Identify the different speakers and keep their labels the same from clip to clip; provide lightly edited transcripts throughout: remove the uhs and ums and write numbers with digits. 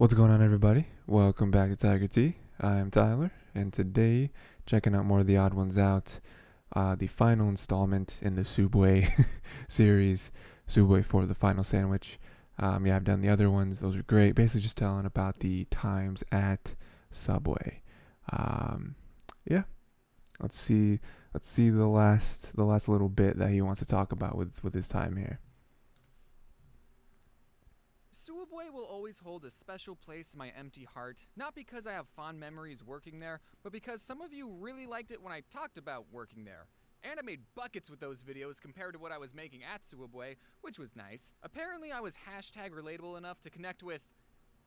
Speaker 1: What's going on, everybody? Welcome back to Tiger T. I'm Tyler, and today, checking out more of the Odd Ones Out, the final installment in the Sooubway series, Sooubway for the final sandwich. I've done the other ones; those are great. Basically, just telling about the times at Subway. Um, yeah, let's see the last little bit that he wants to talk about with his time here.
Speaker 2: Sooubway will always hold a special place in my empty heart, not because I have fond memories working there, but because some of you really liked it when I talked about working there. And I made buckets with those videos compared to what I was making at Sooubway, which was nice. Apparently I was hashtag relatable enough to connect with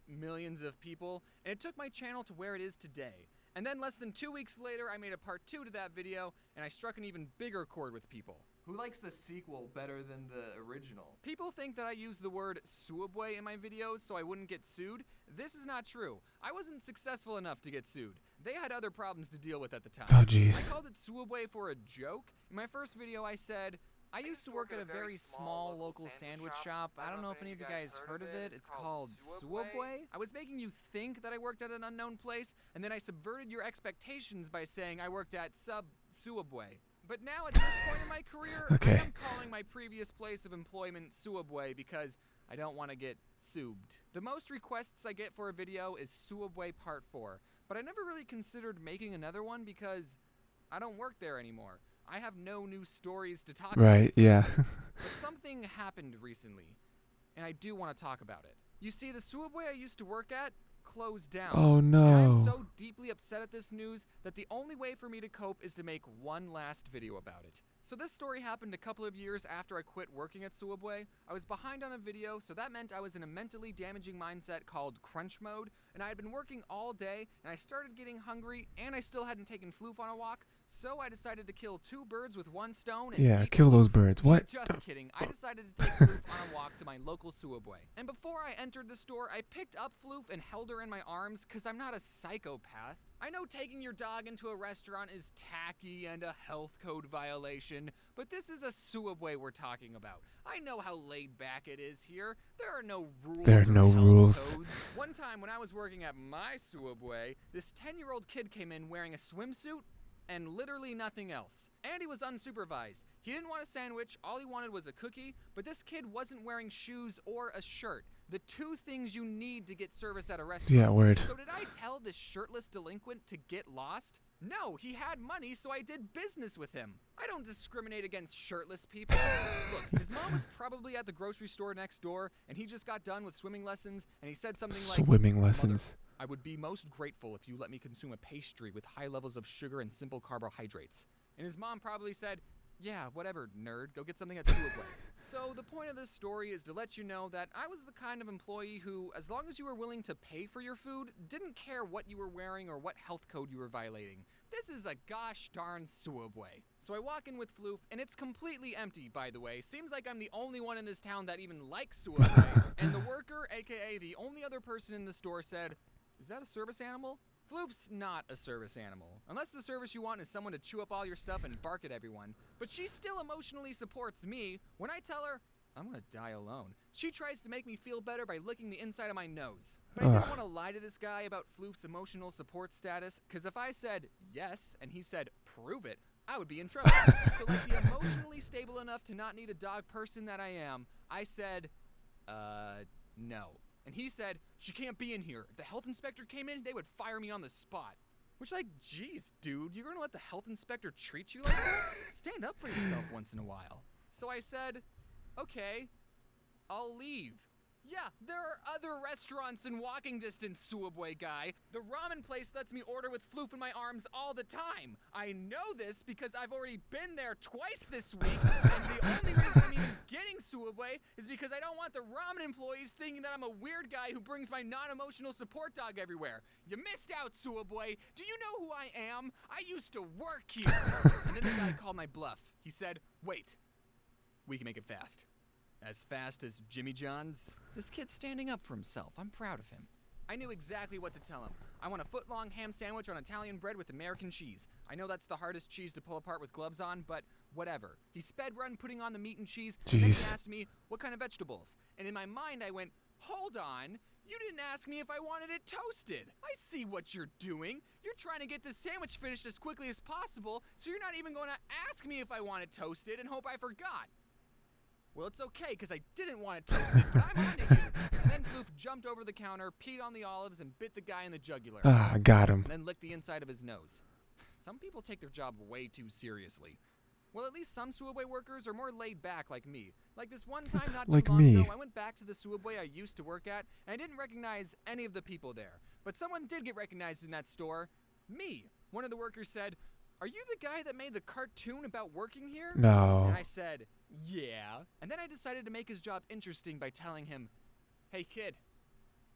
Speaker 2: millions of people, and it took my channel to where it is today. And then less than 2 weeks later, I made a part 2 to that video, and I struck an even bigger chord with people. Who likes the sequel better than the original? People think that I use the word Sooubway in my videos so I wouldn't get sued. This is not true. I wasn't successful enough to get sued. They had other problems to deal with at the time.
Speaker 1: Oh, jeez.
Speaker 2: I called it Sooubway for a joke. In my first video, I said, I used to work at a very small local sandwich shop. I don't know if any of you guys heard of it. It's called Sooubway. I was making you think that I worked at an unknown place, and then I subverted your expectations by saying I worked at Sooubway. But now at this point in my career,
Speaker 1: Okay.
Speaker 2: I am calling my previous place of employment Sooubway because I don't want to get soobed. The most requests I get for a video is Sooubway Part 4, but I never really considered making another one because I don't work there anymore. I have no new stories to talk about.
Speaker 1: Right, yeah.
Speaker 2: But something happened recently, and I do want to talk about it. You see, the Sooubway I used to work at closed down.
Speaker 1: Oh,
Speaker 2: And
Speaker 1: no.
Speaker 2: I'm so deeply upset at this news that the only way for me to cope is to make one last video about it. So this story happened a couple of years after I quit working at Sooubway. I was behind on a video, so that meant I was in a mentally damaging mindset called crunch mode, and I had been working all day, and I started getting hungry, and I still hadn't taken Floof on a walk, so I decided to kill 2 birds with 1 stone and
Speaker 1: Yeah,
Speaker 2: eat
Speaker 1: kill
Speaker 2: Floof.
Speaker 1: those birds. What?
Speaker 2: Just kidding. I decided to take Floof on a walk to my local Sooubway. And before I entered the store, I picked up Floof and held her in my arms because I'm not a psychopath. I know taking your dog into a restaurant is tacky and a health code violation, but this is a Sooubway we're talking about. I know how laid back it is here. There are no rules.
Speaker 1: There are
Speaker 2: or
Speaker 1: no
Speaker 2: health
Speaker 1: rules.
Speaker 2: codes. One time when I was working at my Sooubway, this 10-year-old kid came in wearing a swimsuit and literally nothing else. And he was unsupervised. He didn't want a sandwich, all he wanted was a cookie, but this kid wasn't wearing shoes or a shirt. The 2 things you need to get service at a restaurant.
Speaker 1: Yeah, word.
Speaker 2: So did I tell this shirtless delinquent to get lost? No, he had money, so I did business with him. I don't discriminate against shirtless people. Look, his mom was probably at the grocery store next door, and he just got done with swimming lessons, and he said something like,
Speaker 1: Swimming
Speaker 2: "Mother,
Speaker 1: lessons.
Speaker 2: I would be most grateful if you let me consume a pastry with high levels of sugar and simple carbohydrates." And his mom probably said, "Yeah, whatever, nerd, go get something at Sooubway." So the point of this story is to let you know that I was the kind of employee who, as long as you were willing to pay for your food, didn't care what you were wearing or what health code you were violating. This is a gosh darn Sooubway. So I walk in with Floof, and it's completely empty, by the way. Seems like I'm the only one in this town that even likes Sooubway. And the worker, aka the only other person in the store, said, "Is that a service animal?" Floof's not a service animal, unless the service you want is someone to chew up all your stuff and bark at everyone. But she still emotionally supports me when I tell her I'm gonna die alone. She tries to make me feel better by licking the inside of my nose. But I didn't want to lie to this guy about Floof's emotional support status, because if I said yes and he said prove it, I would be in trouble. So like the emotionally stable enough to not need a dog person that I am, I said, no. And he said, "She can't be in here. If the health inspector came in, they would fire me on the spot." Which, like, geez, dude, you're gonna let the health inspector treat you like that? Stand up for yourself once in a while. So I said, okay, I'll leave. Yeah, there are other restaurants in walking distance, Sooubway guy. The ramen place lets me order with Floof in my arms all the time. I know this because I've already been there twice this week, and the only reason I'm even getting Sooubway is because I don't want the ramen employees thinking that I'm a weird guy who brings my non-emotional support dog everywhere. You missed out, Sooubway. Do you know who I am? I used to work here. And then the guy called my bluff. He said, "Wait, we can make it fast." As fast as Jimmy John's? This kid's standing up for himself. I'm proud of him. I knew exactly what to tell him. I want a foot-long ham sandwich on Italian bread with American cheese. I know that's the hardest cheese to pull apart with gloves on, but whatever. He sped run putting on the meat and cheese, and then he asked me, what kind of vegetables? And in my mind I went, hold on, You didn't ask me if I wanted it toasted. I see what you're doing. You're trying to get this sandwich finished as quickly as possible, so you're not even going to ask me if I want it toasted and hope I forgot. Well, it's okay, because I didn't want it toasted, but I'm on to you. And then Floof jumped over the counter, peed on the olives, and bit the guy in the jugular.
Speaker 1: Ah, got him.
Speaker 2: And then licked the inside of his nose. Some people take their job way too seriously. Well, at least some Sooubway workers are more laid back like me. Like this one time not too long ago, I went back to the Sooubway I used to work at, and I didn't recognize any of the people there. But someone did get recognized in that store. Me. One of the workers said, "Are you the guy that made the cartoon about working here?"
Speaker 1: No.
Speaker 2: And I said, "Yeah." And then I decided to make his job interesting by telling him, "Hey kid,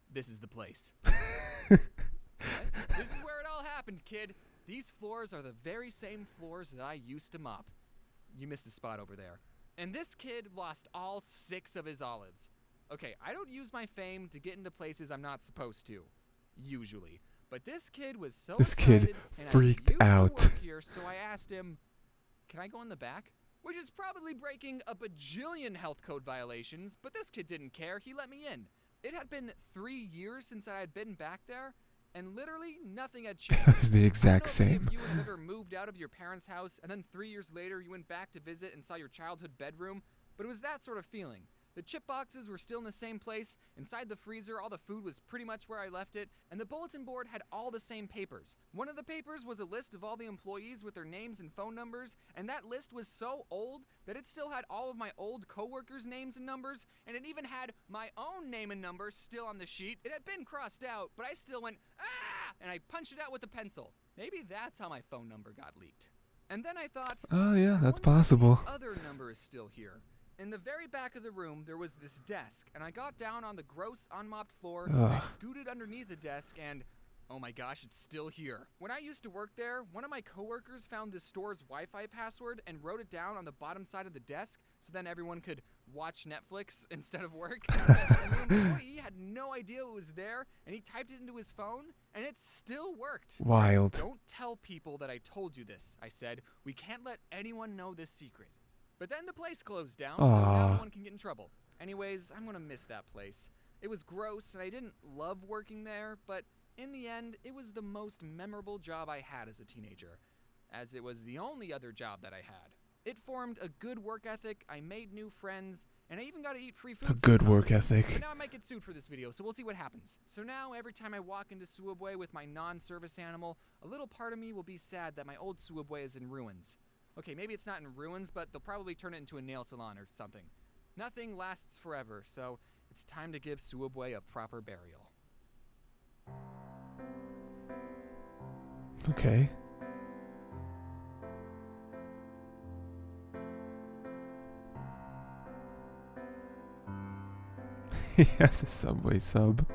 Speaker 2: this is the place." What? This is where it all happened, kid. These floors are the very same floors that I used to mop. You missed a spot over there. And this kid lost all 6 of his olives. Okay, I don't use my fame to get into places I'm not supposed to, usually. But this kid was so excited, and
Speaker 1: freaked out.
Speaker 2: To work here, so I asked him, "Can I go in the back?" Which is probably breaking a bajillion health code violations, but this kid didn't care. He let me in. It had been 3 years since I had been back there, and literally nothing had changed.
Speaker 1: It's the exact
Speaker 2: I don't know
Speaker 1: same.
Speaker 2: if you have ever moved out of your parents' house, and then 3 years later you went back to visit and saw your childhood bedroom, but it was that sort of feeling. The chip boxes were still in the same place. Inside the freezer, all the food was pretty much where I left it, and the bulletin board had all the same papers. One of the papers was a list of all the employees with their names and phone numbers, and that list was so old that it still had all of my old coworkers' names and numbers, and it even had my own name and number still on the sheet. It had been crossed out, but I still went, "Ah!" and I punched it out with a pencil. Maybe that's how my phone number got leaked. And then I thought,
Speaker 1: Oh yeah,
Speaker 2: I
Speaker 1: that's
Speaker 2: wonder if
Speaker 1: possible.
Speaker 2: the other number is still here. In the very back of the room, there was this desk, and I got down on the gross, unmopped floor, and I scooted underneath the desk, and oh my gosh, it's still here. When I used to work there, one of my coworkers found the store's Wi-Fi password and wrote it down on the bottom side of the desk, so then everyone could watch Netflix instead of work. And the employee had no idea it was there, and he typed it into his phone, and it still worked.
Speaker 1: Wild.
Speaker 2: "Don't tell people that I told you this," I said. "We can't let anyone know this secret." But then the place closed down, so now no one can get in trouble. Anyways, I'm gonna miss that place. It was gross, and I didn't love working there, but in the end, it was the most memorable job I had as a teenager, as it was the only other job that I had. It formed a good work ethic, I made new friends, and I even got to eat free food.
Speaker 1: A good
Speaker 2: sometimes.
Speaker 1: work ethic.
Speaker 2: But now I might get sued for this video, so we'll see what happens. So now, every time I walk into Sooubway with my non-service animal, a little part of me will be sad that my old Sooubway is in ruins. Okay, maybe it's not in ruins, but they'll probably turn it into a nail salon or something. Nothing lasts forever, so it's time to give Sooubway a proper burial.
Speaker 1: Okay. He has a Subway sub.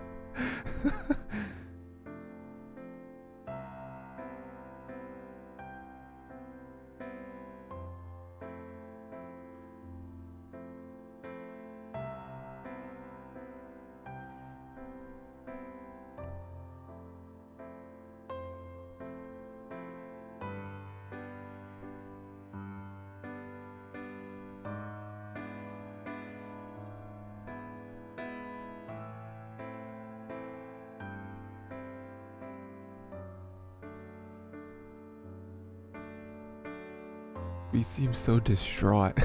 Speaker 1: He seems so distraught.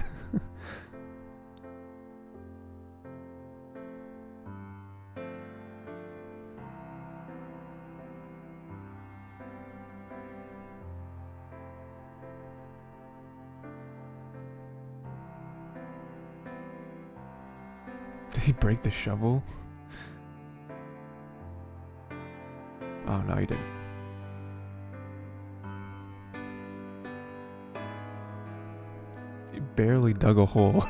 Speaker 1: Did he break the shovel? Oh no, he didn't. He barely dug a hole.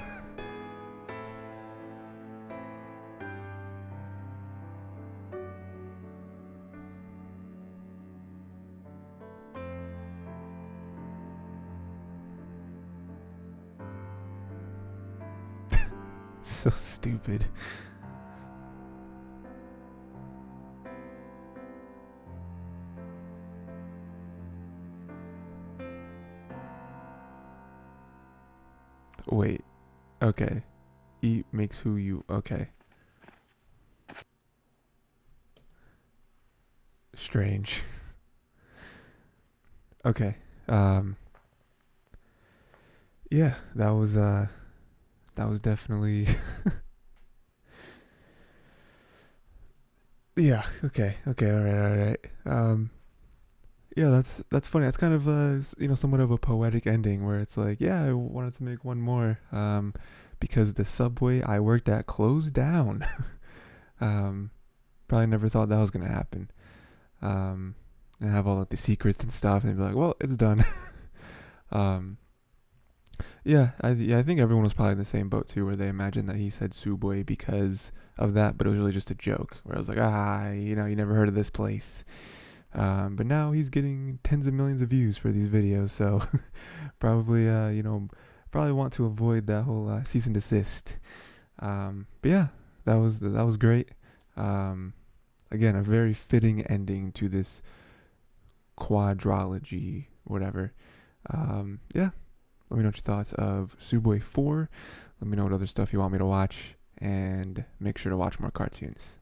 Speaker 1: So stupid. Wait. Okay. Eat makes who you. Okay. strange. Okay. Um, yeah, that was definitely yeah. Okay. Okay. All right. All right. Yeah, that's funny. That's kind of somewhat of a poetic ending where it's like, yeah, I wanted to make one more because the subway I worked at closed down. um, Probably never thought that was gonna happen. Um, and have all like the secrets and stuff, and be like, well, it's done. um, yeah, I think everyone was probably in the same boat too, where they imagined that he said Sooubway because of that, but it was really just a joke. Where I was like, you never heard of this place. But now he's getting tens of millions of views for these videos, so probably, probably want to avoid that whole cease and desist. But yeah, that was great. Um, Again, a very fitting ending to this quadrology, whatever. Yeah, let me know what your thoughts of Sooubway 4. Let me know what other stuff you want me to watch, and make sure to watch more cartoons.